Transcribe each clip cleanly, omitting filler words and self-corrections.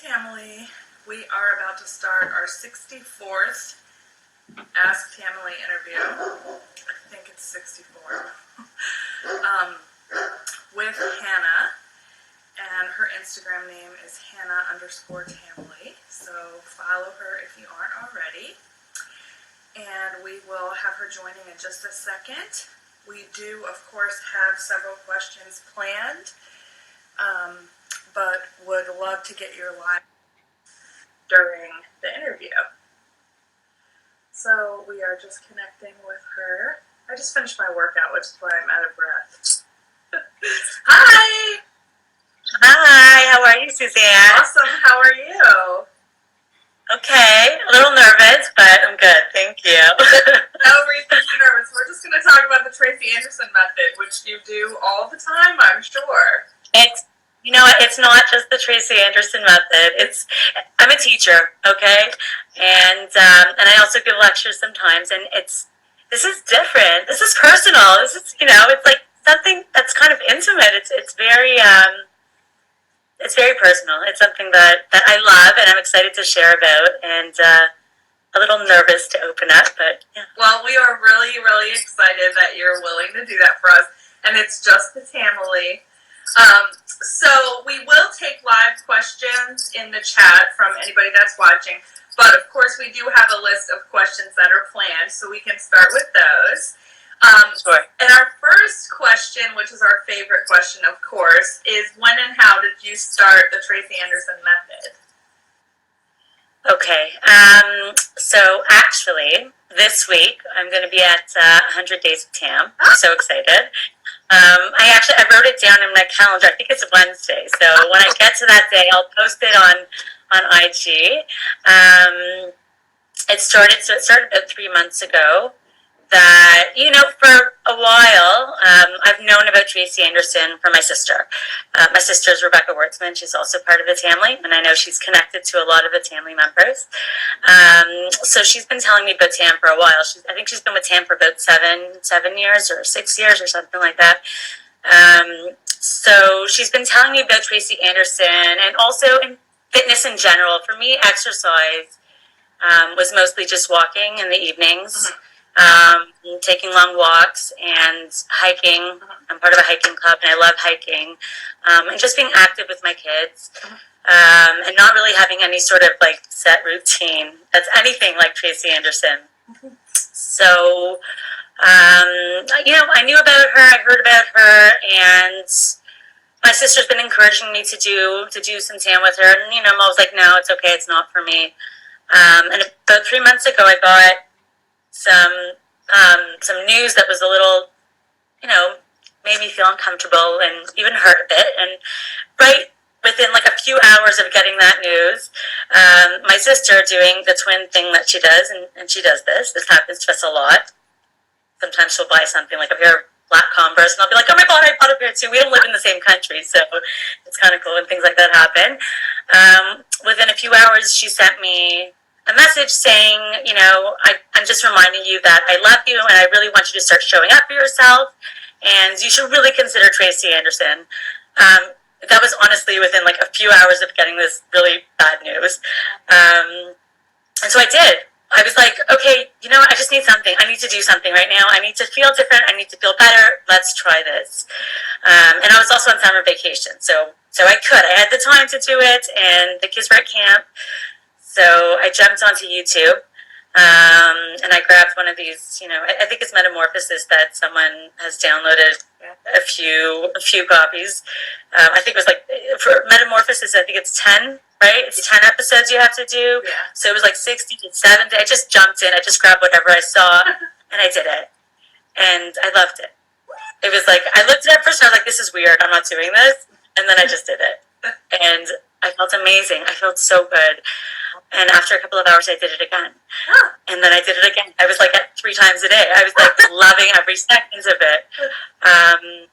Tamily. We are about to start our 64th Ask Tamily interview. I think it's 64. With Hannah, and her Instagram name is Hannah_Tamily. So follow her if you aren't already. And we will have her joining in just a second. We do, of course, have several questions planned, but would love to get your live during the interview. So we are just connecting with her. I just finished my workout, which is why I'm out of breath. Hi! Hi, how are you, Suzanne? Awesome, how are you? Okay, a little nervous, but I'm good, thank you. No reason to be nervous. We're just going to talk about the Tracy Anderson method, which you do all the time, I'm sure. It's not just the Tracy Anderson method. I'm a teacher, okay, and I also give lectures sometimes, and this is different. This is personal. This is it's like something that's kind of intimate. It's very personal. It's something that I love and I'm excited to share about, and a little nervous to open up, but yeah. Well, we are really, really excited that you're willing to do that for us, and it's just the Tamily. So we will take live questions in the chat from anybody that's watching, but of course we do have a list of questions that are planned, so we can start with those. Sure. And our first question, which is our favorite question, of course, is when and how did you start the Tracy Anderson method? Okay, so actually, this week I'm going to be at 100 Days of Tam. I'm so excited. I wrote it down in my calendar. I think it's Wednesday. So when I get to that day, I'll post it on IG. It started about 3 months ago. That, for a while, I've known about Tracy Anderson from my sister. My sister is Rebecca Wertzman. She's also part of the Tamily, and I know she's connected to a lot of the Tamily members. So she's been telling me about Tam for a while. I think she's been with Tam for about 7 years or 6 years or something like that. So she's been telling me about Tracy Anderson, and also in fitness in general. For me, exercise was mostly just walking in the evenings. Taking long walks and hiking. I'm part of a hiking club and I love hiking. And just being active with my kids. And not really having any sort of like set routine that's anything like Tracy Anderson. So, I knew about her, I heard about her, and my sister's been encouraging me to do some Tam with her. And, I'm always like, no, it's okay, it's not for me. And about 3 months ago, I got some news that was a little, made me feel uncomfortable and even hurt a bit. And right within like a few hours of getting that news, my sister doing the twin thing that she does, and she does this happens to us a lot. Sometimes she'll buy something like a pair of black Converse, and I'll be like, oh my God, I bought a pair too. We don't live in the same country, so it's kind of cool when things like that happen. Within a few hours, she sent me a message saying, I'm just reminding you that I love you and I really want you to start showing up for yourself, and you should really consider Tracy Anderson. That was honestly within like a few hours of getting this really bad news. And so I did. I was like, okay, I just need something. I need to do something right now. I need to feel different. I need to feel better. Let's try this. And I was also on summer vacation, so I could. I had the time to do it, and the kids were at camp. So I jumped onto YouTube, and I grabbed one of these, I think it's Metamorphosis that someone has downloaded a few copies. I think it was like, for Metamorphosis, I think it's 10, right? It's 10 episodes you have to do. Yeah. So it was like 60 to 70. I just jumped in. I just grabbed whatever I saw, and I did it. And I loved it. It was like, I looked at it first and I was like, this is weird. I'm not doing this. And then I just did it. And I felt amazing. I felt so good. And after a couple of hours, I did it again. And then I did it again. I was like at 3 times a day. I was like loving every second of it. And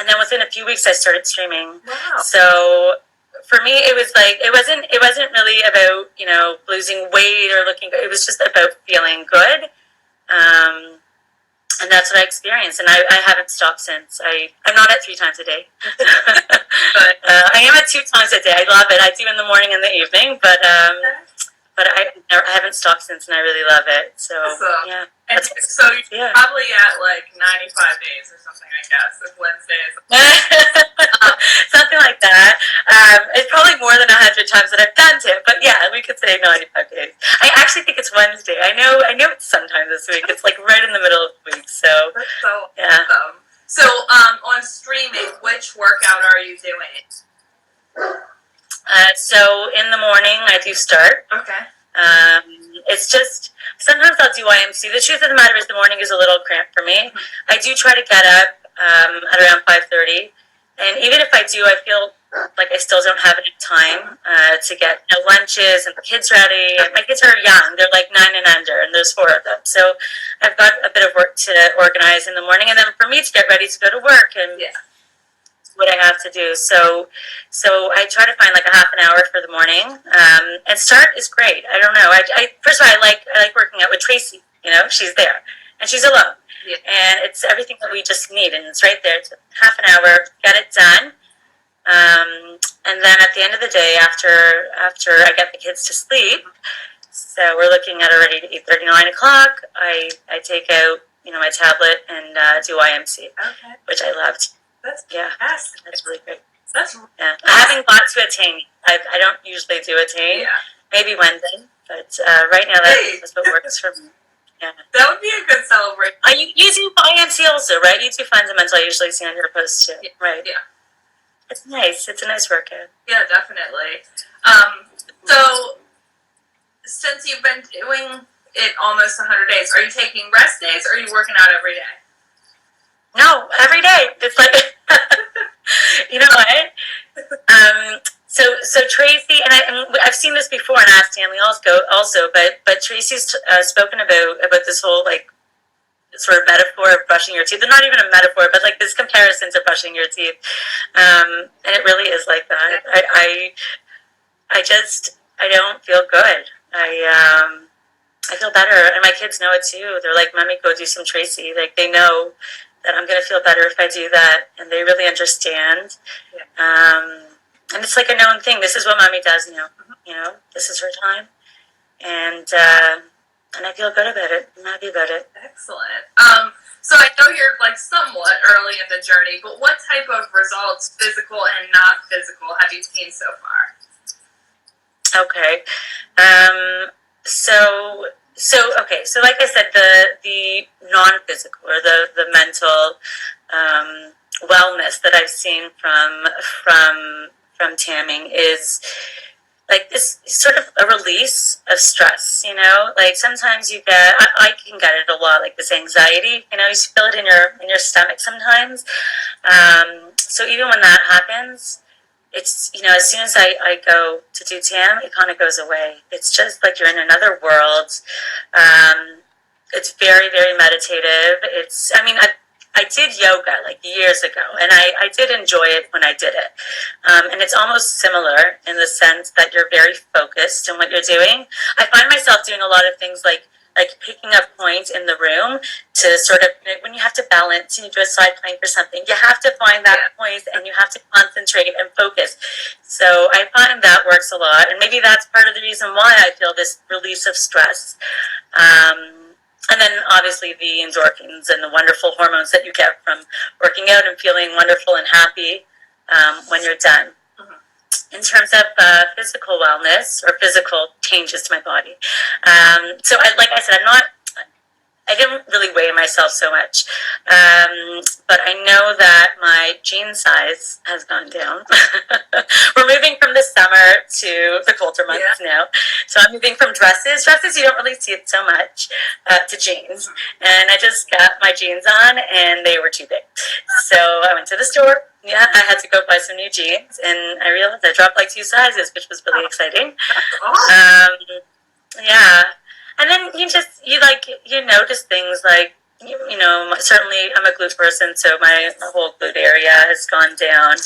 then within a few weeks, I started streaming. Wow. So for me, it was like, it wasn't really about, losing weight or looking good. It was just about feeling good. And that's what I experienced, and I haven't stopped since. I'm not at 3 times a day. But I am at 2 times a day. I love it. I do in the morning and the evening, but I haven't stopped since, and I really love it. So awesome. yeah. And so you're probably at like 95 days or something, I guess, if Wednesday is. Something like that. It's probably more than 100 times that I've done it, but yeah, we could say 95 days. I actually think it's Wednesday. I know it's sometime this week. It's like right in the middle of the week. So that's so yeah. awesome. So on streaming, which workout are you doing? So in the morning, I do start. Okay. It's just, sometimes I'll do IMC. The truth of the matter is the morning is a little cramped for me. Mm-hmm. I do try to get up at around 5:30. And even if I do, I feel like I still don't have enough time to get lunches and the kids ready. And my kids are young. They're like 9 and under, and there's 4 of them. So I've got a bit of work to organize in the morning. And then for me to get ready to go to work and what I have to do. So I try to find like a half an hour for the morning. And start is great. I don't know. First of all, I like working out with Tracy. You know, she's there. And she's alone. Yeah. And it's everything that we just need, and it's right there. It's half an hour, get it done. And then at the end of the day, after I get the kids to sleep, so we're looking at already 8:30, 9 o'clock, I take out, my tablet and do IMC, which I loved. That's fantastic. That's really great. I haven't got to attain. I don't usually do attain. Yeah. Maybe Wednesday, but right now that's what works for me. Yeah. That would be a good celebration. You do IMC also, right? You do fundamental. I usually see on your post too, right? Yeah. It's nice. It's a nice workout. Yeah, definitely. So, since you've been doing it almost 100 days, are you taking rest days or are you working out every day? No, every day. It's like, you know what? So Tracy, and I've seen this before and asked Tanley also, but Tracy's spoken about this whole like sort of metaphor of brushing your teeth. They're not even a metaphor, but like this comparison to brushing your teeth, and it really is like that. I don't feel good. I feel better, and my kids know it too. They're like, "Mommy, go do some Tracy." Like they know that I'm gonna feel better if I do that, and they really understand. Yeah. And it's like a known thing. This is what Mommy does now. This is her time, and I feel good about it. I'm happy about it. Excellent. So I know you're like somewhat early in the journey, but what type of results, physical and not physical, have you seen so far? Okay. So like I said, the non-physical or the mental wellness that I've seen from tamming is like this sort of a release of stress, like sometimes you get, I can get it a lot, like this anxiety, you feel it in your stomach sometimes. So even when that happens, it's, as soon as I go to do TAM, it kind of goes away. It's just like you're in another world. It's very, very meditative. I did yoga like years ago, and I did enjoy it when I did it. And it's almost similar in the sense that you're very focused in what you're doing. I find myself doing a lot of things like picking up points in the room to sort of, when you have to balance and you do a side plank or something, you have to find that point and you have to concentrate and focus. So I find that works a lot, and maybe that's part of the reason why I feel this release of stress. And then obviously the endorphins and the wonderful hormones that you get from working out and feeling wonderful and happy when you're done. Mm-hmm. In terms of physical wellness or physical changes to my body. So like I said, I didn't really weigh myself so much. But I know that my jean size has gone down. We're moving from the summer to the colder months now. So I'm moving from dresses. Dresses, you don't really see it so much, to jeans. And I just got my jeans on, and they were too big. So I went to the store. Yeah, I had to go buy some new jeans, and I realized I dropped like 2 sizes, which was really exciting. Yeah. And then you notice things like, certainly I'm a glute person, so my whole glute area has gone down.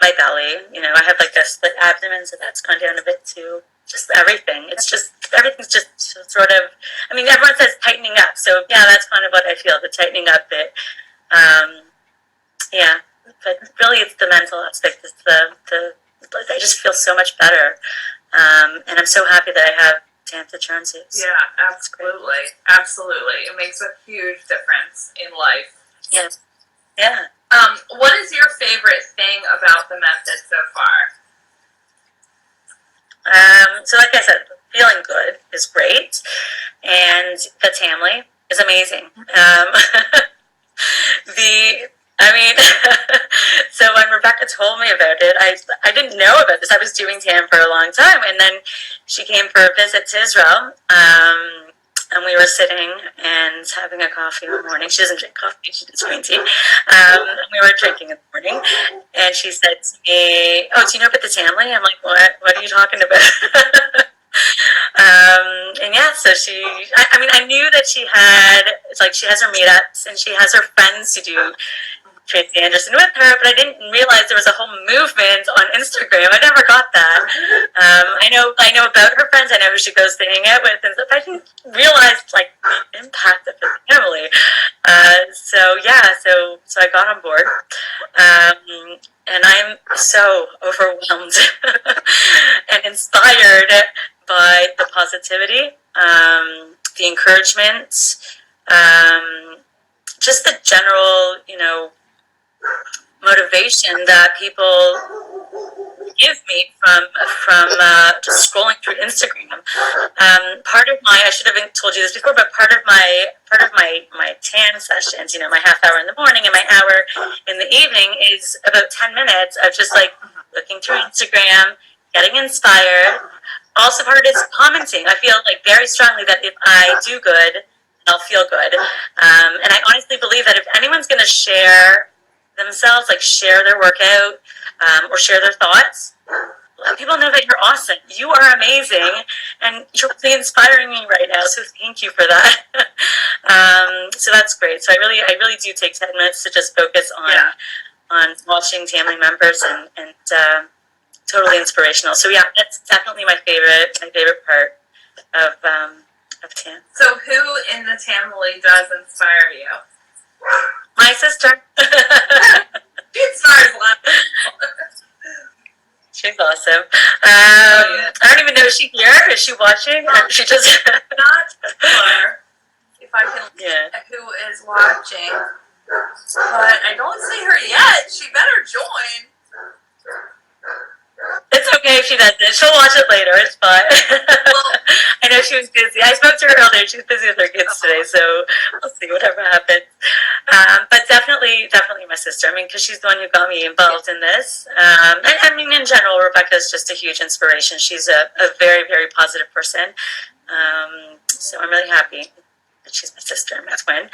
My belly, I have like a split abdomen, so that's gone down a bit too. just everything. It's just, everything's just sort of, I mean, everyone says tightening up. So yeah, that's kind of what I feel, the tightening up bit. Yeah, but really it's the mental aspect. It's I just feel so much better. And I'm so happy that I have Tam to turn to. Yeah, absolutely. Absolutely. It makes a huge difference in life. Yeah. Yeah. What is your favorite thing about the method so far? So like I said, feeling good is great. And the Tamly is amazing. So when Rebecca told me about it, I didn't know about this. I was doing Tam for a long time, and then she came for a visit to Israel, and we were sitting and having a coffee in the morning. She doesn't drink coffee; she does green tea. We were drinking in the morning, and she said to me, "Oh, do you know about the Tamly?" I'm like, "What? What are you talking about?" And yeah, so I knew that she has her meetups and she has her friends who do Tracy Anderson with her, but I didn't realize there was a whole movement on Instagram. I never got that. I know about her friends. I know who she goes to hang out with and stuff. I didn't realize like the impact of the family. So I got on board. And I'm so overwhelmed and inspired by the positivity, the encouragement, just the general, motivation that people give me from just scrolling through Instagram. I should have told you this before, but part of my tan sessions, my half hour in the morning and my hour in the evening is about 10 minutes of just like looking through Instagram, getting inspired. Also part is commenting. I feel like very strongly that if I do good, I'll feel good. And I honestly believe that if anyone's going to share themselves, like share their workout or share their thoughts, let people know that you're awesome. You are amazing, and you're really inspiring me right now. So thank you for that. So that's great. So I really do take 10 minutes to just focus on watching family members and totally inspirational. So yeah, that's definitely my favorite part of Tam. So who in the Tamily does inspire you? My sister. She inspires a lot of people. She's awesome. I don't even know, is she here? Is she watching? She just not sure if I can look at who is watching, but I don't see her yet. She better join. It's okay if she doesn't. She'll watch it later. It's fine. Well, I know she was busy. I spoke to her earlier. She was busy with her kids today, so we'll see whatever happens. But definitely my sister. I mean, because she's the one who got me involved in this. In general, Rebecca is just a huge inspiration. She's a very, very positive person. So I'm really happy that she's my sister, my twin.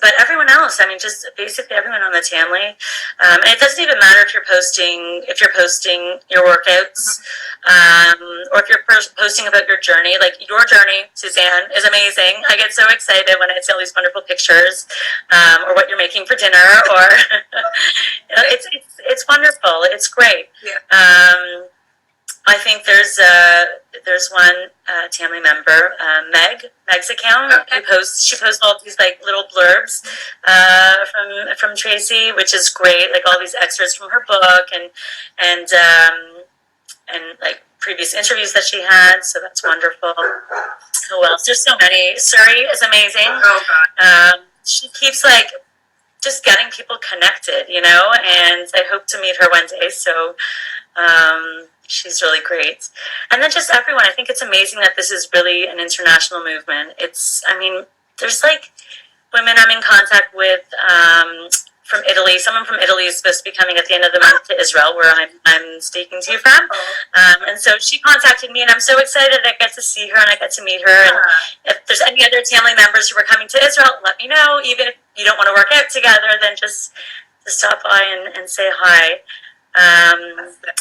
But everyone else, just basically everyone on the Tamly, and it doesn't even matter if you're posting your workouts, or if you're posting about your journey. Like your journey, Suzanne, is amazing. I get so excited when I see all these wonderful pictures, or what you're making for dinner, or it's wonderful. It's great. Yeah. I think there's one Tamily member, Meg's account. Okay. She posts all these like little blurbs from Tracy, which is great. Like all these excerpts from her book and like previous interviews that she had. So that's wonderful. Who else? There's so many. Suri is amazing. Oh God. She keeps like just getting people connected, and I hope to meet her one day. So. She's really great. And then just everyone. I think it's amazing that this is really an international movement. There's like women I'm in contact with from Italy. Someone from Italy is supposed to be coming at the end of the month to Israel, where I'm speaking to you from. And so she contacted me, and I'm so excited I get to see her and I get to meet her. And if there's any other Tamily members who are coming to Israel, let me know. Even if you don't want to work out together, then just stop by and say hi.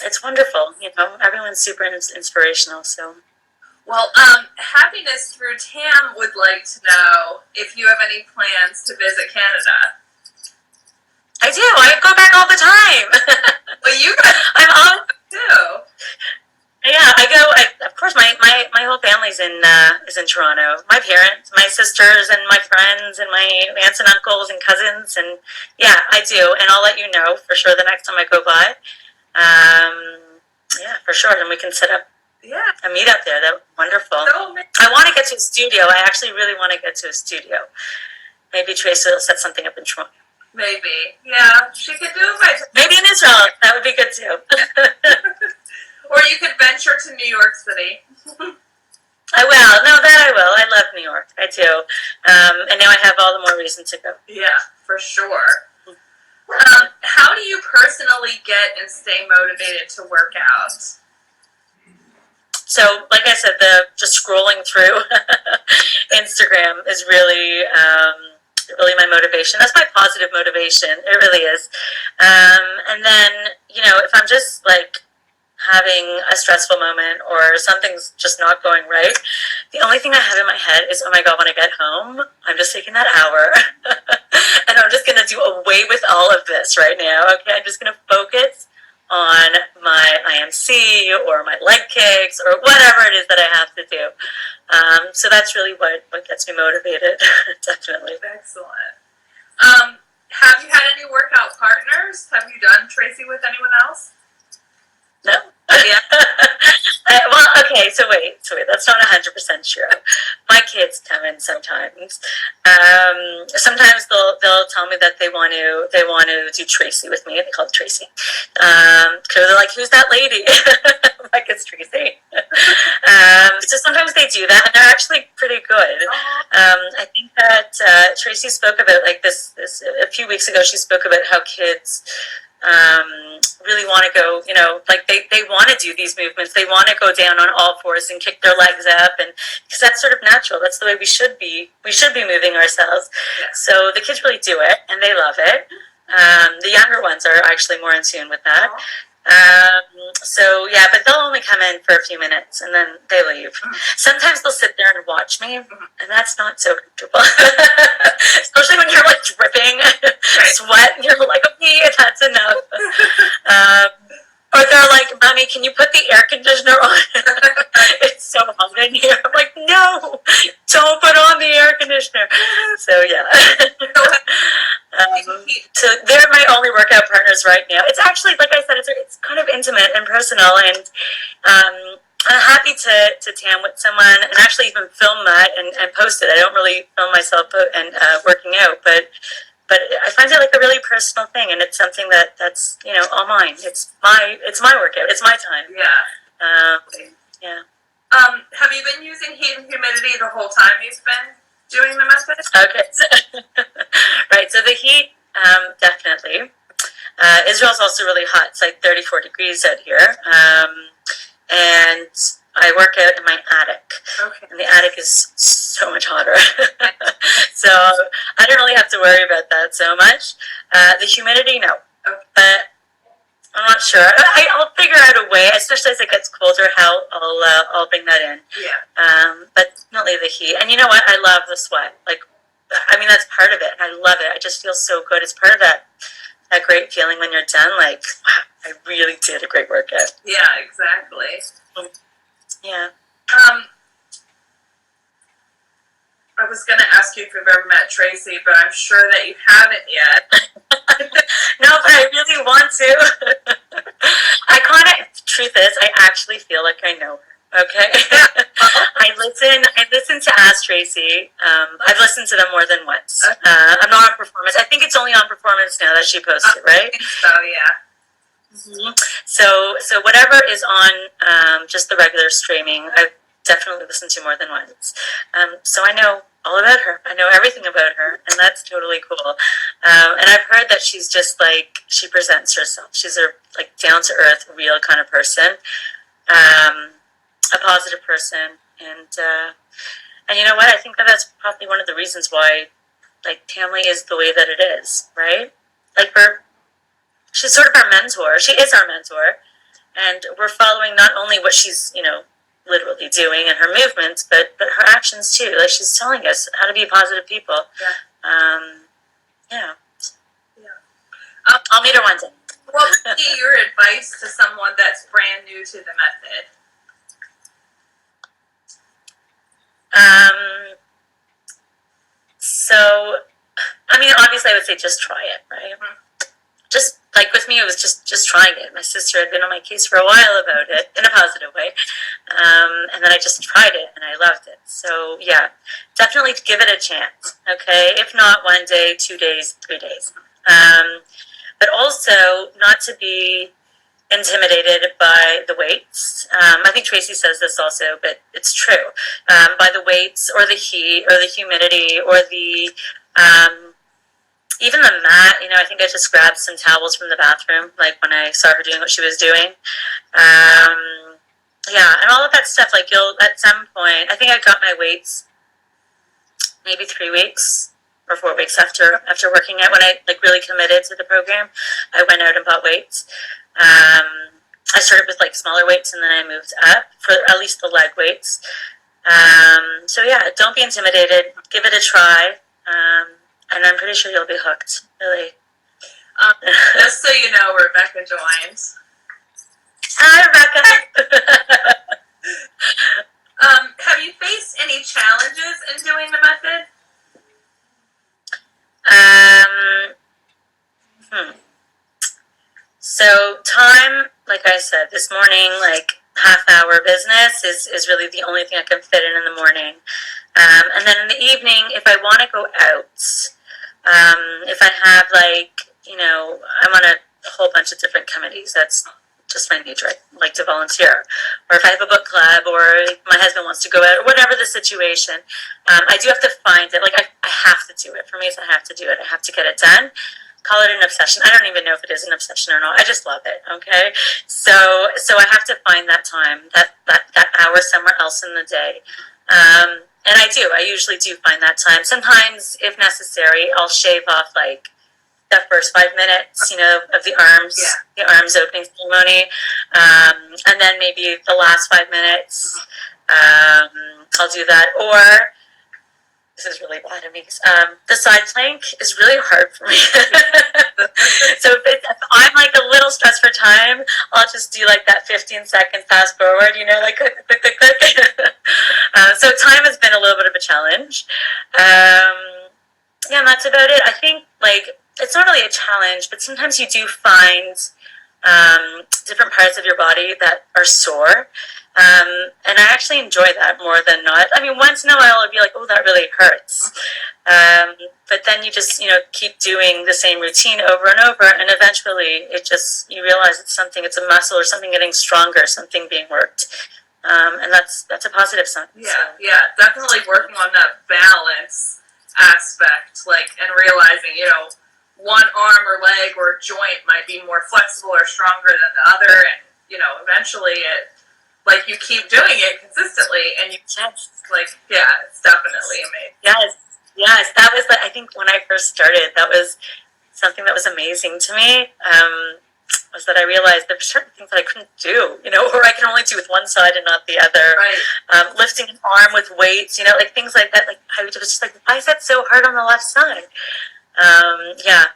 It's wonderful, everyone's super inspirational. So, well, Happiness Through Tam would like to know if you have any plans to visit Canada. I do. I go back all the time. Well, you guys, I'm on too. Yeah, in Toronto. My parents, my sisters, and my friends, and my aunts and uncles and cousins, and yeah, I do. And I'll let you know for sure the next time I go by. Yeah, for sure. And we can set up a meet up there. That's wonderful. I want to get to a studio. I actually really want to get to a studio. Maybe Tracy will set something up in Toronto. Maybe. Yeah, she could do it. Maybe in Israel. That would be good too. Or you could venture to New York City. I will. No, that I will. I love New York. I do. And now I have all the more reason to go. Yeah, for sure. How do you personally get and stay motivated to work out? So, like I said, just scrolling through Instagram is really my motivation. That's my positive motivation. It really is. And then, if I'm just like having a stressful moment or something's just not going right, the only thing I have in my head is, oh my God, when I get home, I'm just taking that hour and I'm just going to do away with all of this right now. Okay, I'm just going to focus on my IMC or my leg kicks or whatever it is that I have to do. So that's really what gets me motivated. Definitely. Excellent. Have you had any workout partners? Have you done Tracy with anyone else? No. Yeah. Well, okay. So wait. That's not 100% true. My kids come in sometimes. Sometimes they'll tell me that they want to do Tracy with me. They call it Tracy. Because they're like, "Who's that lady?" I'm like, it's Tracy. So sometimes they do that, and they're actually pretty good. I think that Tracy spoke about like this a few weeks ago. She spoke about how kids really want to go, like they want to do these movements. They want to go down on all fours and kick their legs up, and because that's sort of natural. That's the way we should be moving ourselves. Yeah. So the kids really do it, and they love it. The younger ones are actually more in tune with that. So yeah, but they'll only come in for a few minutes and then they leave. Sometimes they'll sit there and watch me, and that's not so comfortable. Especially when you're like dripping sweat and you're like, okay, that's enough. Or they're like, "Mommy, can you put the air conditioner on?" It's so hot in here. I'm like, "No, don't put on the air conditioner." So yeah. So they're my only workout partners right now. It's actually, like I said, it's kind of intimate and personal, and I'm happy to tan with someone and actually even film that and post it. I don't really film myself and working out, but I find it like a really personal thing, and it's something that's all mine. It's my workout. It's my time. Yeah. Yeah. Have you been using heat and humidity the whole time you've been doing the method? Okay. Right. So the heat, definitely. Israel's also really hot. It's like 34 degrees out here. And I work out in my attic. Okay. And the attic is so much hotter. So I don't really have to worry about that so much. The humidity, no. Okay. But I'm not sure. I'll figure out a way, especially as it gets colder, how I'll bring that in. Yeah. But definitely the heat. And you know what? I love the sweat. Like, I mean, that's part of it. I love it. I just feel so good. It's part of that great feeling when you're done. Like, wow, I really did a great workout. Yeah, exactly. Yeah. I was going to ask you if you've ever met Tracy, but I'm sure that you haven't yet. No, but I really want to. Truth is, I actually feel like I know her. Okay. I listen to Ask Tracy. I've listened to them more than once. I'm not on Performance. I think it's only on Performance now that she posted, right? I think so, yeah. Mm-hmm. So whatever is on just the regular streaming, I've definitely listened to more than once. So I know all about her. I know everything about her, and that's totally cool. And I've heard that she's just like, she presents herself. She's a like down to earth, real kind of person, a positive person, and you know what? I think that's probably one of the reasons why like Tamily is the way that it is, right? Like she's sort of our mentor. She is our mentor, and we're following not only what she's literally doing and her movements, but her actions too. Like she's telling us how to be positive people. Yeah. Yeah. I'll meet her one day. What would be your advice to someone that's brand new to the method? would say just try it, right? Just like with me, it was just trying it. My sister had been on my case for a while about it in a positive way, and then I just tried it and I loved it. So yeah, definitely give it a chance. Okay, if not 1 day, 2 days, 3 days, but also not to be intimidated by the weights. I think Tracy says this also, but it's true. By the weights or the heat or the humidity or the even the mat, I think I just grabbed some towels from the bathroom, like when I saw her doing what she was doing. Yeah, and all of that stuff, like you'll, at some point, I think I got my weights maybe 3 weeks or 4 weeks after working out, when I like really committed to the program. I went out and bought weights. I started with like smaller weights and then I moved up for at least the leg weights. So yeah, don't be intimidated. Give it a try. And I'm pretty sure you'll be hooked, really. Just so you know, Rebecca joined. Hi, Rebecca. Have you faced any challenges in doing the method? So time, like I said, this morning, like half-hour business is really the only thing I can fit in the morning. And then in the evening, if I want to go out, if I have I'm on a whole bunch of different committees. That's just my nature. I like to volunteer. Or if I have a book club, or my husband wants to go out, or whatever the situation, I do have to find it. Like I have to do it. For me, it's I have to do it. I have to get it done. Call it an obsession. I don't even know if it is an obsession or not. I just love it. Okay, so I have to find that time, that hour somewhere else in the day. And I do. I usually do find that time. Sometimes, if necessary, I'll shave off like the first 5 minutes, of the arms opening ceremony, and then maybe the last 5 minutes. I'll do that. Or this is really bad of me. The side plank is really hard for me. So if I'm like a little stressed for time, I'll just do like that 15-second fast forward, like click, click, click, click, click. So time has been a little bit of a challenge. Yeah, and that's about it. I think it's not really a challenge, but sometimes you do find different parts of your body that are sore. And I actually enjoy that more than not. I mean, once in a while I'll be like, oh, that really hurts. But then you just, keep doing the same routine over and over, and eventually you realize it's a muscle or something getting stronger, something being worked. And that's a positive sign. Yeah, definitely working on that balance aspect, and realizing, one arm or leg or joint might be more flexible or stronger than the other, and, eventually you keep doing it consistently, and it's definitely amazing. Yes, that was I think when I first started, that was something that was amazing to me, was that I realized there were certain things that I couldn't do, or I can only do with one side and not the other. Right. Lifting an arm with weights, things like that. I was just why is that so hard on the left side? Yeah,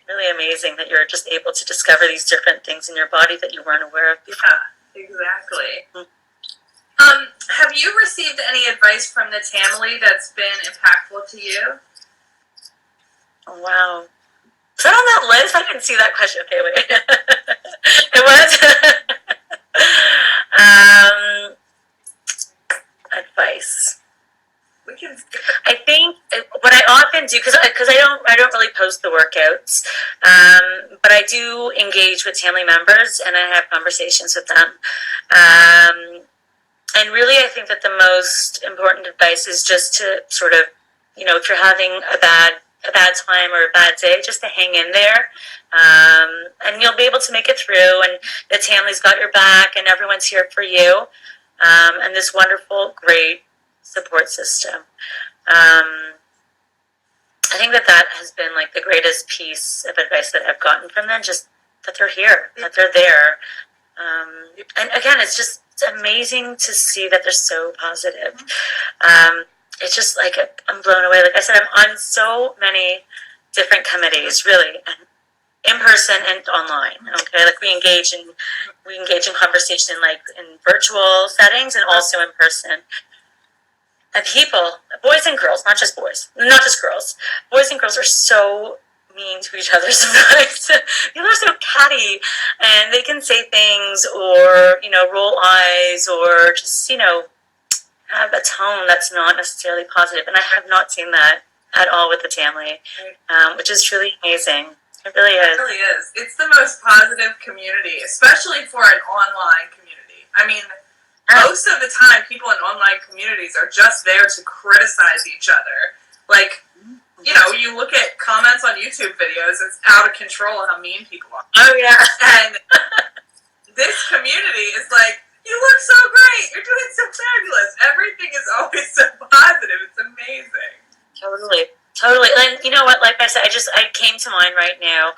really amazing that you're just able to discover these different things in your body that you weren't aware of before. Yeah, exactly. Have you received any advice from the Tamily that's been impactful to you? Oh, wow. Is that on that list? I didn't see that question. Okay, wait. It was? Advice. I think what I often do, because I don't really post the workouts, but I do engage with Tamily members and I have conversations with them. And really, I think that the most important advice is just to sort of, if you're having a bad time or a bad day, just to hang in there, and you'll be able to make it through. And the Tamly's got your back, and everyone's here for you, and this wonderful, great support system. I think that has been the greatest piece of advice that I've gotten from them, just that they're here, that they're there. And again, it's amazing to see that they're so positive. It's just I'm blown away. Like I said, I'm on so many different committees, really, in person and online. Okay, we engage in conversation in virtual settings and also in person. And people, boys and girls, not just girls, boys and girls are so mean to each other sometimes. People are so catty, and they can say things or, roll eyes or just, have a tone that's not necessarily positive. And I have not seen that at all with the Tamily, which is truly amazing. It really is. It really is. It's the most positive community, especially for an online community. I mean, most of the time, people in online communities are just there to criticize each other. Like, you look at comments on YouTube videos, it's out of control how mean people are. Oh, yeah. And this community is like, you look so great, you're doing so fabulous. Everything is always so positive. It's amazing. Totally. And you know what, like I said, I came to mind right now.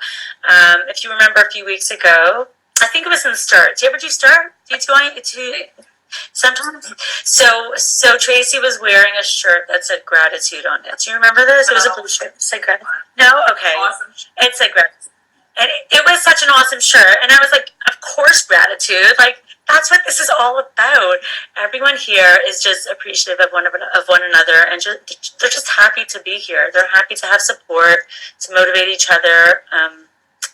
If you remember a few weeks ago, I think it was in Stir. Do you ever do Stir? Do you sometimes? So Tracy was wearing a shirt that said gratitude on it. Do you remember this? It was a blue shirt. It said gratitude. No? Okay. Awesome. It said gratitude. And it was such an awesome shirt. And I was like, of course, gratitude. Like, that's what this is all about. Everyone here is just appreciative of one another, and they're just happy to be here. They're happy to have support, to motivate each other,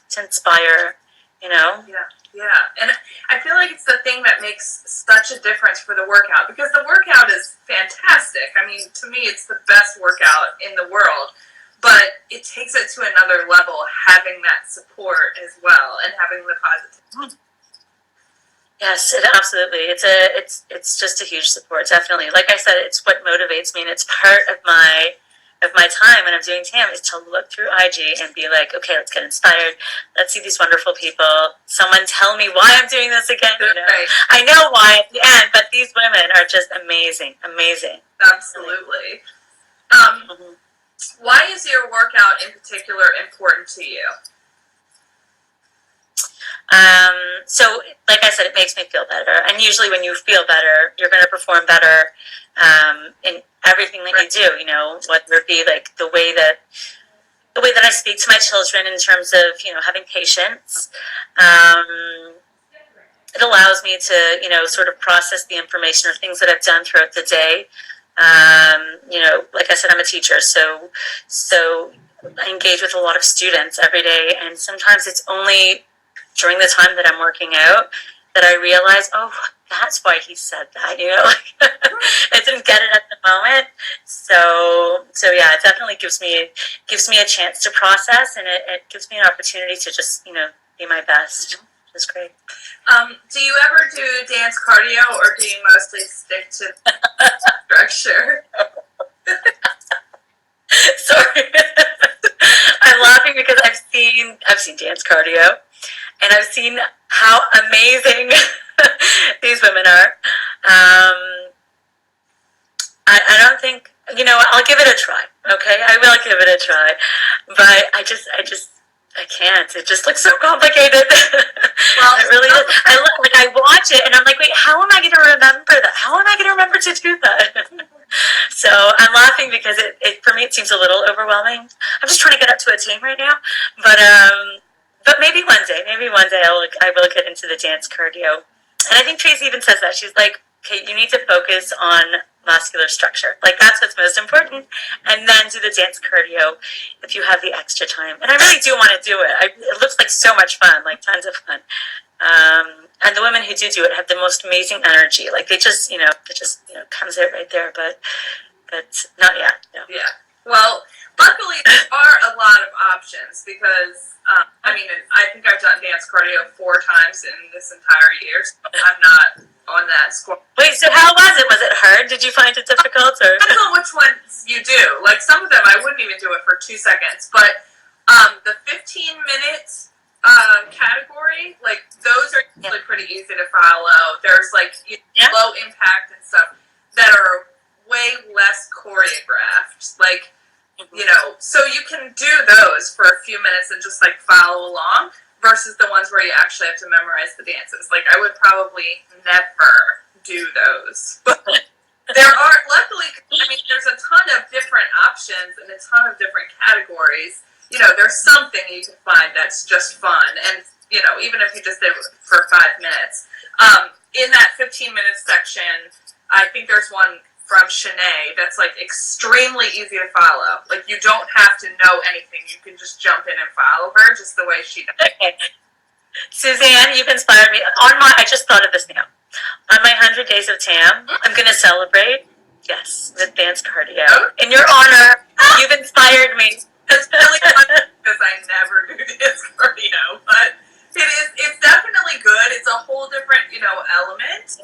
to inspire, Yeah. And I feel like it's the thing that makes such a difference for the workout, because the workout is fantastic. I mean, to me, it's the best workout in the world. But it takes it to another level, having that support as well, and having the positivity. Yes, absolutely. It's just a huge support, definitely. Like I said, it's what motivates me, and it's part of my time when I'm doing TAM is to look through IG and be like, okay, let's get inspired. Let's see these wonderful people. Someone tell me why I'm doing this again. Right. I know why at the end, but these women are just amazing. Absolutely. Why is your workout in particular important to you? So, like I said, it makes me feel better. And usually when you feel better, you're going to perform better in everything that you do, whether it be like the way that I speak to my children in terms of, having patience. It allows me to, sort of process the information or things that I've done throughout the day. Like I said, I'm a teacher, so I engage with a lot of students every day, and sometimes it's only during the time that I'm working out that I realize, oh, that's why he said that, I didn't get it at the moment. So yeah, it definitely gives me a chance to process, and it gives me an opportunity to just, be my best, which is great. Do you ever do dance cardio, or do you mostly stick to structure? Sorry. I'm laughing because I've seen dance cardio, and I've seen how amazing these women are. I don't think, I'll give it a try. Okay, I will give it a try, but I can't. It just looks so complicated. Well, it really is. I watch it and I'm like, wait, how am I going to remember that? How am I going to remember to do that? So I'm laughing because it for me it seems a little overwhelming. I'm just trying to get up to a team right now, but maybe one day I will get into the dance cardio. And I think Tracy even says that. She's like, okay, you need to focus on muscular structure. Like, that's what's most important. And then do the dance cardio if you have the extra time. And I really do want to do it. It looks like so much fun, like tons of fun. And the women who do it have the most amazing energy. Like, it just comes out right there. But not yet. No. Yeah. Well, luckily there are a lot of options because, I think I've done dance cardio 4 times in this entire year, so I'm not on that score. Wait, so how was it? Was it hard? Did you find it difficult? Or? Depends on which ones you do. Like, some of them I wouldn't even do it for 2 seconds, but the 15-minute category, like, those are usually pretty easy to follow. There's, like, low impact and stuff that are way less choreographed. Like, so you can do those for a few minutes and just, like, follow along versus the ones where you actually have to memorize the dances. Like, I would probably never do those. But there are, luckily, there's a ton of different options and a ton of different categories. There's something you can find that's just fun. And, even if you just did it for 5 minutes. In that 15-minute section, I think there's one from Shanae that's like extremely easy to follow. Like you don't have to know anything. You can just jump in and follow her just the way she does. Okay. Suzanne, you've inspired me. I just thought of this now. On my 100 days of Tam, I'm going to celebrate, yes, with dance cardio. In your honor, you've inspired me. It's really fun because I never do dance cardio, but it's definitely good. It's a whole different, element.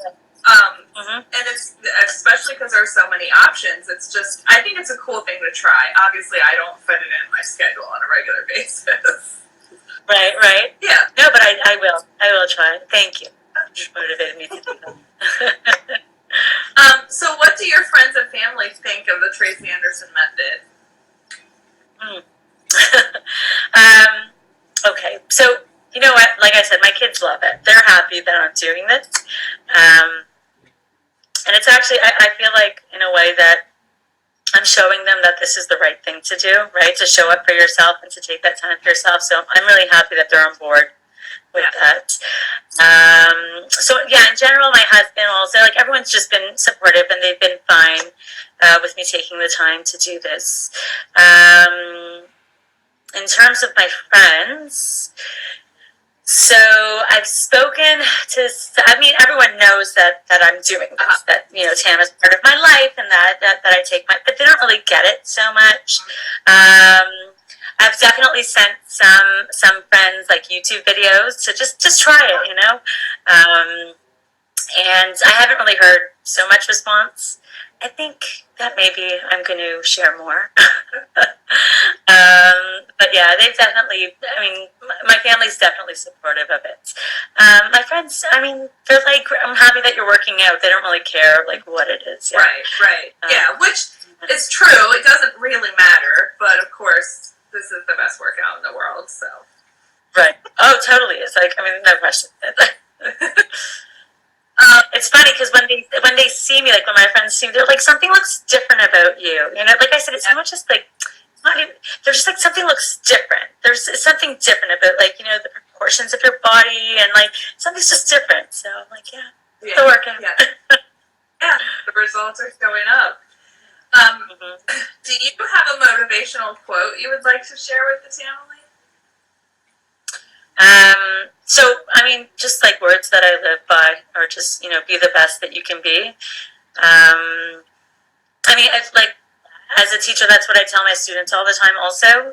And it's especially because there are so many options. It's just, I think it's a cool thing to try. Obviously, I don't fit it in my schedule on a regular basis. Right. Yeah. No, but I will. I will try. Thank you. You motivated me to do that. So what do your friends and family think of the Tracy Anderson method? Okay, so you know what? Like I said, my kids love it. They're happy that I'm doing this. And it's actually, I feel like, in a way that I'm showing them that this is the right thing to do, right? To show up for yourself and to take that time for yourself. So I'm really happy that they're on board with that. So yeah, in general, my husband also, like everyone's just been supportive and they've been fine with me taking the time to do this. In terms of my friends, so I've spoken to, everyone knows that I'm doing this, that, Tam is part of my life and that I take but they don't really get it so much. I've definitely sent some friends like YouTube videos to just try it, and I haven't really heard so much response. I think that maybe I'm going to share more. But yeah, they've definitely, my family's definitely supportive of it. My friends, they're like, I'm happy that you're working out. They don't really care, like, what it is. Yeah. Right. Yeah, which is true. It doesn't really matter. But, of course, this is the best workout in the world, so. Right. Oh, totally. It's like, no question. It's funny because when they see me, like when my friends see me, they're like, something looks different about you. Like I said, it's not just like, they're just like, something looks different. There's something different about like, the proportions of your body and like, something's just different. So I'm like, yeah. The workout. Yeah, the results are showing up. Do you have a motivational quote you would like to share with the family? So, just like words that I live by, or just, be the best that you can be. It's like, as a teacher, that's what I tell my students all the time also,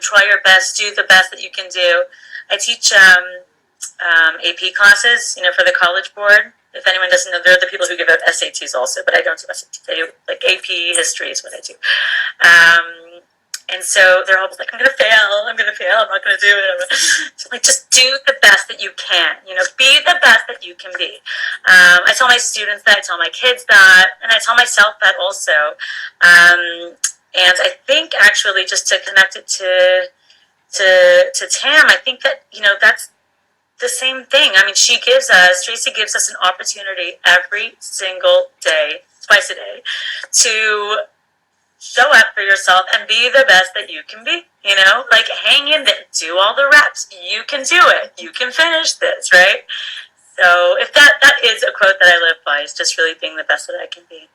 try your best, do the best that you can do. I teach, AP classes, for the College Board. If anyone doesn't know, they're the people who give out SATs also, but I don't do SATs. I do, like, AP history is what I do. And so they're always like, I'm going to fail, I'm not going to do it. So like, just do the best that you can, be the best that you can be. I tell my students that, I tell my kids that, and I tell myself that also. And I think actually just to connect it to Tam, I think that, that's the same thing. Tracy gives us an opportunity every single day, twice a day, to show up for yourself and be the best that you can be, like hang in there, do all the reps, you can do it, you can finish this, right? So if that is a quote that I live by, is just really being the best that I can be,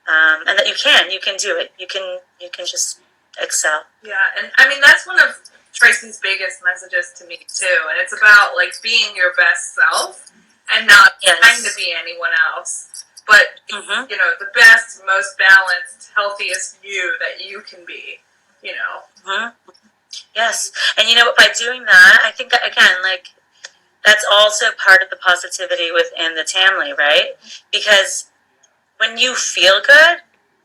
and that you can do it, you can just excel. Yeah, and that's one of Tracy's biggest messages to me too, and it's about like being your best self and not trying to be anyone else. But, the best, most balanced, healthiest you that you can be, Yes. And by doing that, I think, again, like, that's also part of the positivity within the Tamily, right? Because when you feel good,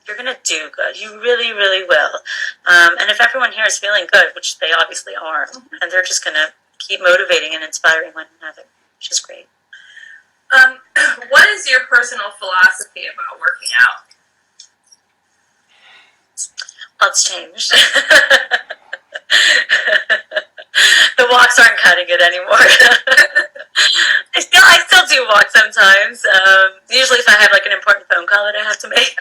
you're going to do good. You really, really will. And if everyone here is feeling good, which they obviously are, and they're just going to keep motivating and inspiring one another, which is great. What is your personal philosophy about working out? Well, it's changed. The walks aren't cutting it anymore. I still do walk sometimes. Usually if I have like an important phone call that I have to make.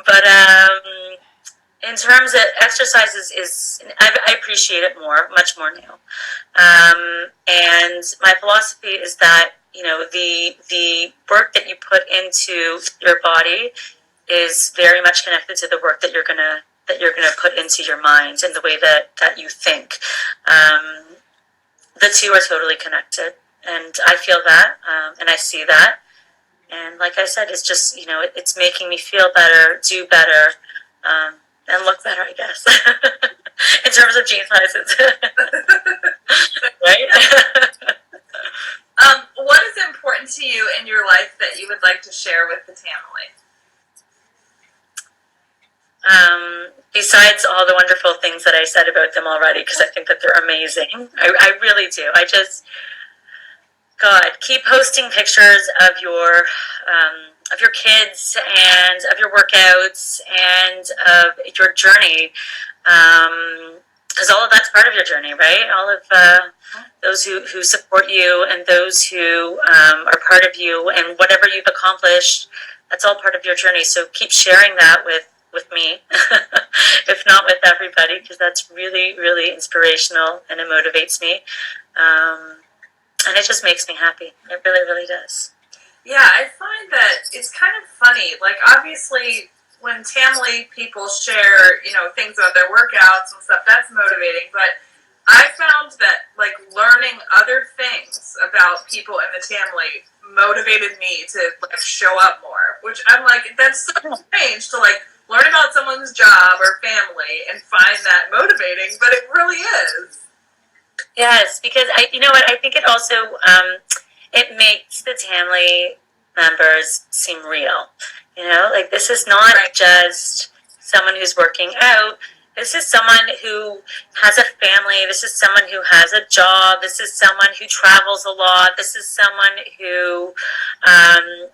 But in terms of exercises, I appreciate it much more now. And my philosophy is that, you know, the work that you put into your body is very much connected to the work that you're gonna put into your mind and the way that you think. The two are totally connected, and I feel that, and I see that. And like I said, it's just, you know, it's making me feel better, do better, and look better, I guess, in terms of jean sizes. Right? What is important to you in your life that you would like to share with the Tamily? Besides all the wonderful things that I said about them already, because I think that they're amazing. I really do. God, keep posting pictures of your kids and of your workouts and of your journey, because all of that's part of your journey, right? All of those who support you and those who are part of you and whatever you've accomplished, that's all part of your journey. So keep sharing that with me, if not with everybody, because that's really, really inspirational and it motivates me. And it just makes me happy. It really, really does. Yeah, I find that it's kind of funny. Like, obviously, when Tamily people share, you know, things about their workouts and stuff, that's motivating. But I found that, like, learning other things about people in the Tamily motivated me to, like, show up more. Which I'm like, that's so strange to, like, learn about someone's job or family and find that motivating, but it really is. Yes, because you know what, I think it also, it makes the Tamily members seem real. You know, like, this is not just someone who's working out. This is someone who has a family. This is someone who has a job. This is someone who travels a lot. This is someone who,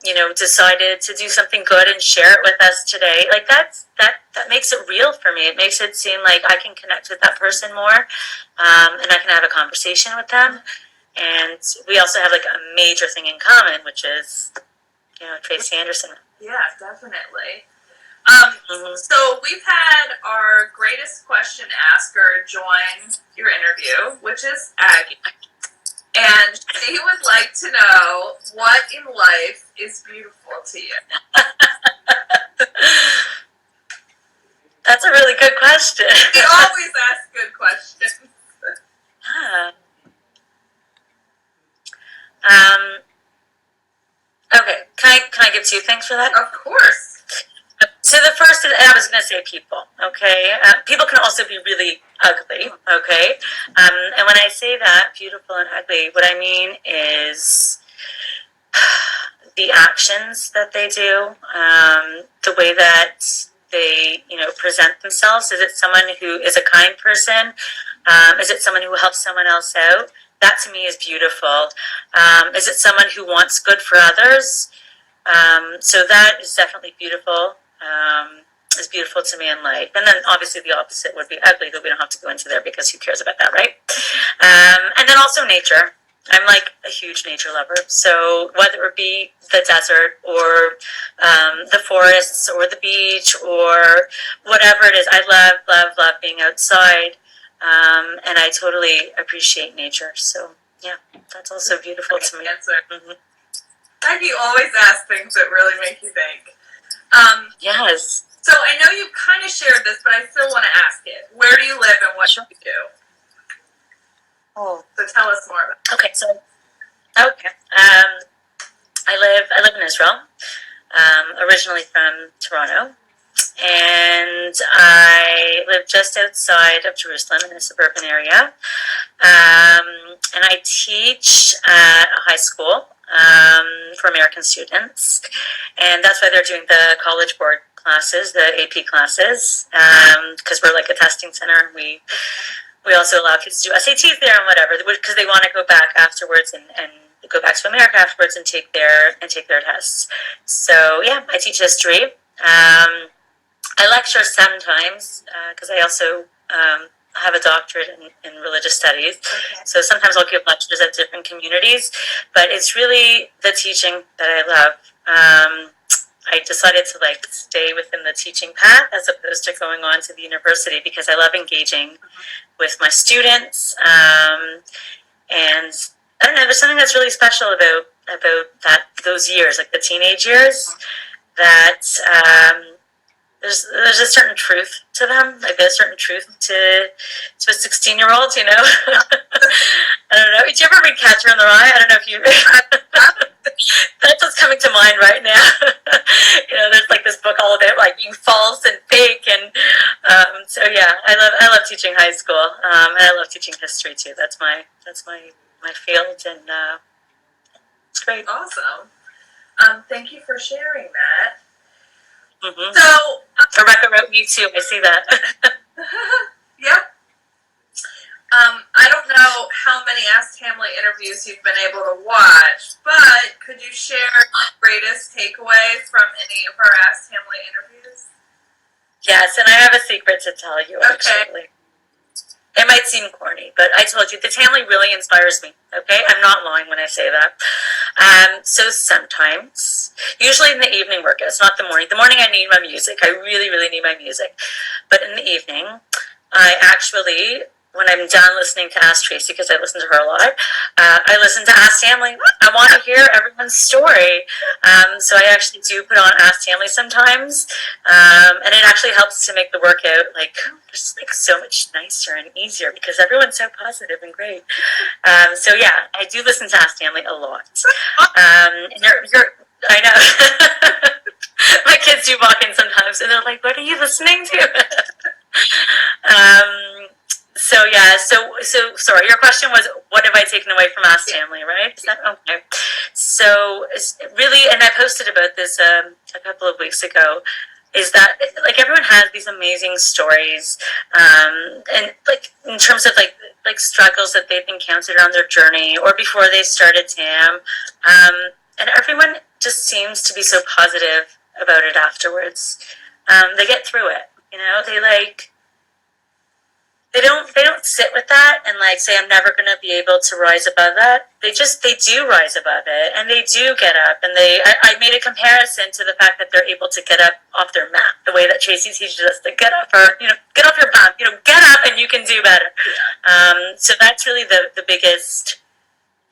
you know, decided to do something good and share it with us today. Like, that makes it real for me. It makes it seem like I can connect with that person more, and I can have a conversation with them. And we also have, like, a major thing in common, which is, you know, Tracy Anderson. Yeah, definitely. So we've had our greatest question asker join your interview, which is Aggie. And she would like to know, what in life is beautiful to you? That's a really good question. We always ask good questions. Okay, can I give 2 things for that? Of course. So the first is, I was going to say people, okay? People can also be really ugly, okay? And when I say that, beautiful and ugly, what I mean is the actions that they do, the way that they, you know, present themselves. Is it someone who is a kind person? Is it someone who helps someone else out? That to me is beautiful. Is it someone who wants good for others? So that is definitely beautiful. Is beautiful to me in life. And then obviously the opposite would be ugly, but we don't have to go into there because who cares about that, right? And then also nature. I'm like a huge nature lover. So whether it be the desert or the forests or the beach or whatever it is, I love being outside. And I totally appreciate nature. So yeah, that's also beautiful to me. Mm-hmm. Maggie always asks things that really make you think. Yes. So I know you kind of shared this, but I still want to ask it. Where do you live and what do you do? Oh. So tell us more about it. Okay, so I live in Israel. Originally from Toronto. And I live just outside of Jerusalem in a suburban area. And I teach at a high school for American students. And that's why they're doing the College Board classes, the AP classes, because we're like a testing center. We also allow kids to do SATs there and whatever, because they want to go back afterwards and go back to America afterwards and take their tests. So yeah, I teach history. I lecture sometimes because I also have a doctorate in religious studies. Okay. So sometimes I'll give lectures at different communities, but it's really the teaching that I love. I decided to like stay within the teaching path as opposed to going on to the university because I love engaging with my students. And I don't know, there's something that's really special about those years, like the teenage years, that there's a certain truth to them. Like there's a certain truth to a 16-year-old, you know. I don't know. Did you ever read Catcher in the Rye? I don't know if you. That's what's coming to mind right now. You know, there's like this book all about like being false and fake, and so yeah, I love teaching high school, and I love teaching history too. That's my field, and it's great. Awesome. Thank you for sharing that. Mm-hmm. So, Rebecca wrote me too. I see that. Yep. I don't know how many Ask Tamily interviews you've been able to watch, but could you share your greatest takeaway from any of our Ask Tamily interviews? Yes, and I have a secret to tell you, actually. Okay. It might seem corny, but I told you, the Tamily really inspires me, okay? I'm not lying when I say that. So sometimes, usually in the evening workouts, not the morning. The morning I need my music. I really, really need my music. But in the evening, I actually, when I'm done listening to Ask Tracy, because I listen to her a lot, I listen to Ask Tamily. I want to hear everyone's story. So I actually do put on Ask Tamily sometimes, and it actually helps to make the workout like just like so much nicer and easier because everyone's so positive and great. So yeah, I do listen to Ask Tamily a lot. And I know. My kids do walk in sometimes, and they're like, "What are you listening to?" So yeah, so sorry. Your question was, what have I taken away from Ask Tamily, right? Is that okay? So really, and I posted about this a couple of weeks ago. Is that like everyone has these amazing stories, and like in terms of like struggles that they've encountered on their journey or before they started TAM, and everyone just seems to be so positive about it afterwards. They get through it, you know. They don't sit with that and like say I'm never going to be able to rise above that. They do rise above it, and they do get up. And I made a comparison to the fact that they're able to get up off their mat, the way that Tracy teaches us to get up, or get off your mat, get up and you can do better. So that's really the biggest.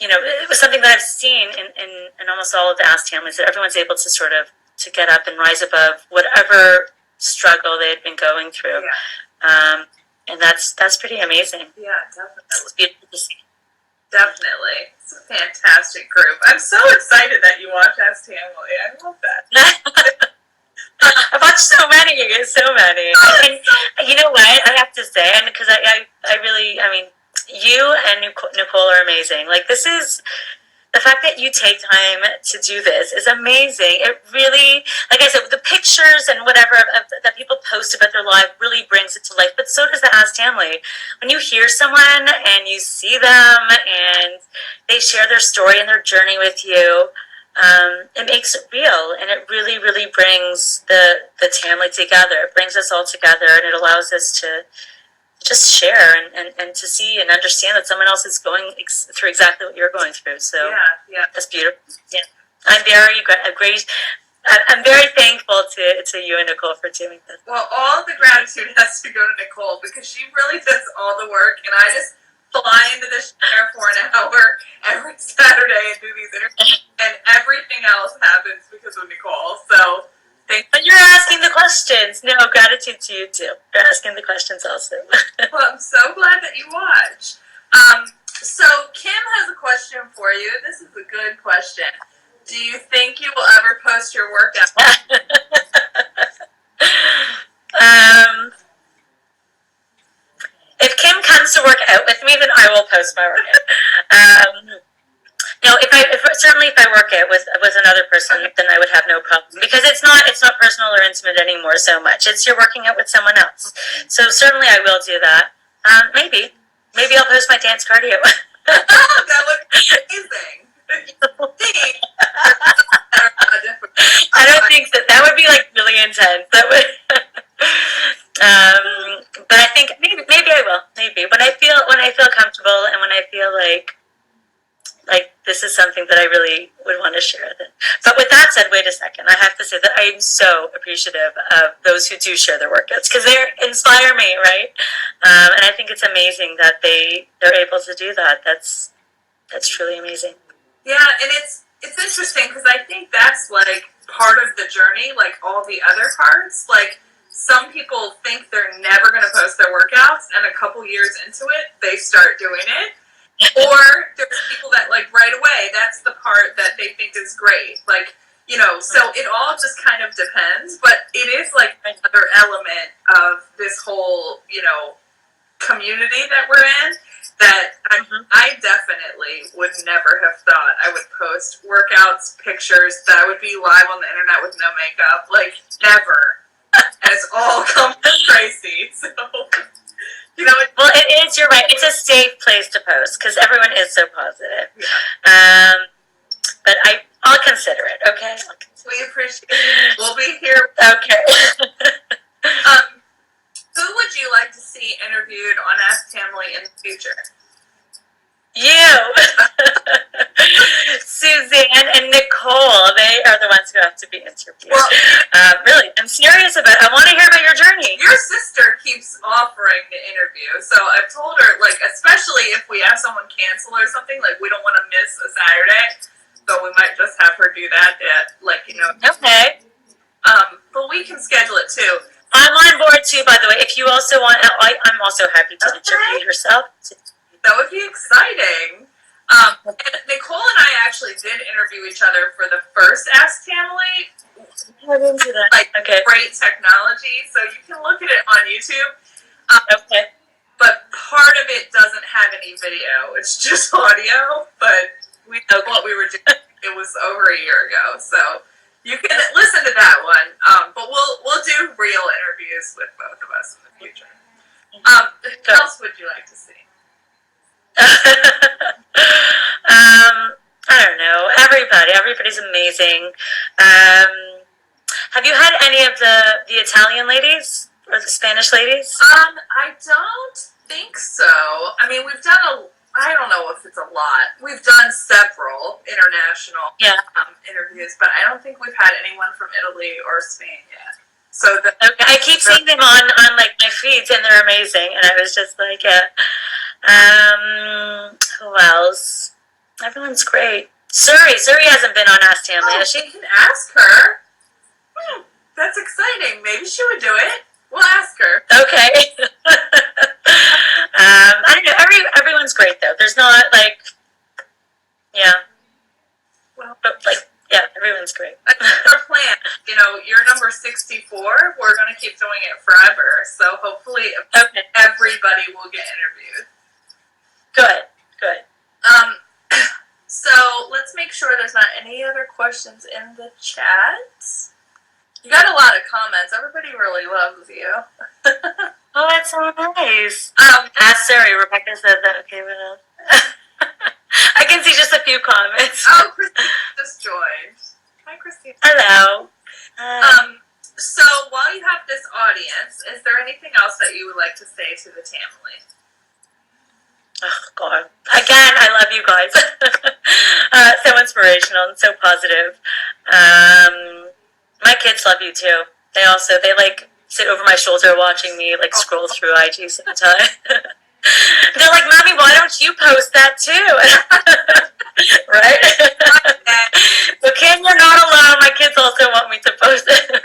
It was something that I've seen in almost all of the Ask Tamilies, that everyone's able to sort of to get up and rise above whatever struggle they had been going through. Yeah. And that's pretty amazing. Yeah, definitely. It's beautiful to see. Definitely. It's a fantastic group. I'm so excited that you watch Ask Tamily. I love that. I've watched so many. And you know what? I have to say, and because I really, you and Nicole are amazing. Like, this is... The fact that you take time to do this is amazing. It really, like I said, the pictures and whatever that people post about their life really brings it to life. But so does the Ask Tamily. When you hear someone and you see them and they share their story and their journey with you, it makes it real, and it really, really brings the Tamily together. It brings us all together, and it allows us to just share and to see and understand that someone else is going through exactly what you're going through. So yeah, that's beautiful. Yeah, I'm very thankful to you and Nicole for doing this. Well, all the gratitude has to go to Nicole because she really does all the work, and I just fly into this chair for an hour every Saturday and do these interviews, and everything else happens because of Nicole. So. But you're asking the questions. No, gratitude to you too. You're asking the questions also. Well, I'm so glad that you watch. So Kim has a question for you. This is a good question. Do you think you will ever post your workout? If Kim comes to work out with me, then I will post my workout. If I work it with another person, then I would have no problem, because it's not personal or intimate anymore so much. It's you're working out with someone else. So certainly I will do that. Maybe I'll post my dance cardio. That looks amazing. I don't think that would be like really intense. That would. But I think maybe I will. Maybe when I feel comfortable and when I feel like like, this is something that I really would want to share with it. But with that said, wait a second. I have to say that I am so appreciative of those who do share their workouts because they inspire me, right? And I think it's amazing that they're able to do that. That's truly amazing. Yeah, and it's interesting because I think that's like part of the journey, like all the other parts. Like some people think they're never going to post their workouts, and a couple years into it, they start doing it. Or there's people that like right away, that's the part that they think is great. Like, you know, so it all just kind of depends, but it is like another element of this whole, you know, community that we're in that I definitely would never have thought I would post workouts, pictures, that I would be live on the internet with no makeup. Like, never. And it's all come from Tracy, so... You know, well, it is. You're right. It's a safe place to post because everyone is so positive. Yeah. But I'll consider it. Okay. We appreciate it. We'll be here. Okay. Who would you like to see interviewed on Ask Tamily in the future? You, Suzanne and Nicole, they are the ones who have to be interviewed. Well, really, I'm serious about it. I want to hear about your journey. Your sister keeps offering to interview, so I've told her, like, especially if we have someone cancel or something, like, we don't want to miss a Saturday, so we might just have her do that, like, you know. Okay. But we can schedule it too. I'm on board too, by the way. If you also want, I'm also happy to interview yourself. That would be exciting. And Nicole and I actually did interview each other for the first Ask Tamily. Like, great technology, so you can look at it on YouTube. Okay. But part of it doesn't have any video; it's just audio. But we know what we were doing. It was over a year ago, so you can listen to that one. But we'll do real interviews with both of us in the future. Who else would you like to see? I don't know. Everybody's amazing. Have you had any of the Italian ladies or the Spanish ladies? I don't think so. I mean, we've done I don't know if it's a lot. We've done several international interviews, but I don't think we've had anyone from Italy or Spain yet. So I keep seeing them on like my feeds, and they're amazing. And I was just like, who else? Everyone's great. Suri hasn't been on Ask Tamily, has she? You can ask her. That's exciting. Maybe she would do it. We'll ask her. Okay. I don't know. Everyone's great though. There's not like, everyone's great. That's our plan. You know, you're number 64. We're going to keep doing it forever. So hopefully everybody will get interviewed. Good. So let's make sure there's not any other questions in the chat. You got a lot of comments. Everybody really loves you. Oh, that's so nice. Ask Suri. Rebecca said that. Okay, I can see just a few comments. Oh, Christine just joined. Hi, Christine. Hello. So while you have this audience, is there anything else that you would like to say to the Tamily? Oh, God. Again, I love you guys. So inspirational and so positive. My kids love you too. They like sit over my shoulder watching me like scroll through IG sometimes. They're like, Mommy, why don't you post that too? Right? Okay, you're not alone. My kids also want me to post it.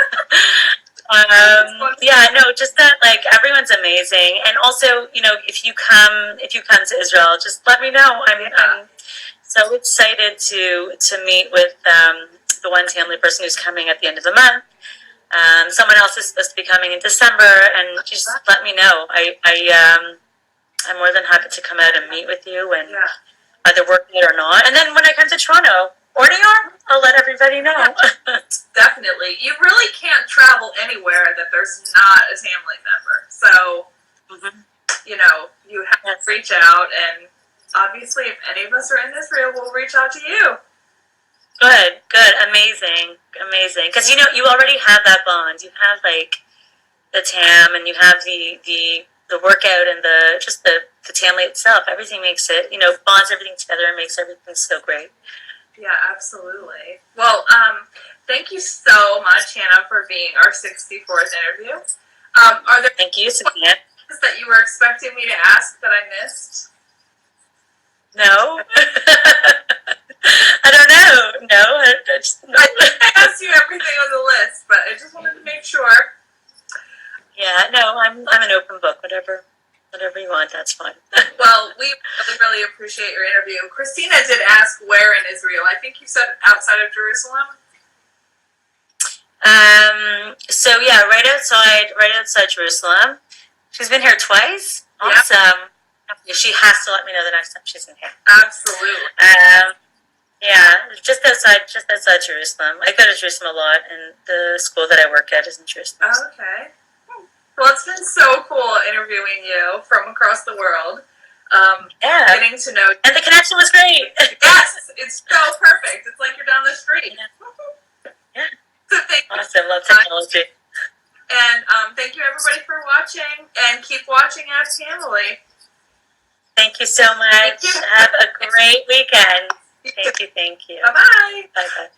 Just that, like, everyone's amazing. And also, you know, if you come to Israel, just let me know. I'm so excited to meet with the one Tamily person who's coming at the end of the month. Someone else is supposed to be coming in December, and just let me know. I'm more than happy to come out and meet with you and either work it or not. And then when I come to Toronto or New York, I'll let everybody know. Definitely. You really can't travel anywhere that there's not a Tamily member. So, you know, you have to reach out, and obviously if any of us are in Israel, we'll reach out to you. Good, amazing. Because, you know, you already have that bond. You have, like, the Tam, and you have the the workout and the Tamily itself, everything makes it, bonds everything together and makes everything so great. Yeah, absolutely. Well, thank you so much, Hannah, for being our 64th interview. Are there Thank you, Savannah. questions that you were expecting me to ask that I missed? No. I don't know. No, I asked you everything on the list, but I just wanted to make sure. Yeah, no, I'm an open book. Whatever you want, that's fine. Well, we really appreciate your interview. Christina did ask where in Israel. I think you said outside of Jerusalem. So yeah, right outside Jerusalem. She's been here twice. Awesome. Yeah. She has to let me know the next time she's in here. Absolutely. Yeah, just outside Jerusalem. I go to Jerusalem a lot, and the school that I work at is in Jerusalem. Okay. Well, it's been so cool interviewing you from across the world. Yeah. Getting to know you. And the connection was great. Yes, it's so perfect. It's like you're down the street. Yeah. So thank you. Awesome. Love technology. And thank you, everybody, for watching. And keep watching at Tamily. Thank you so much. Have a great weekend. Thank you. Bye-bye. Bye-bye.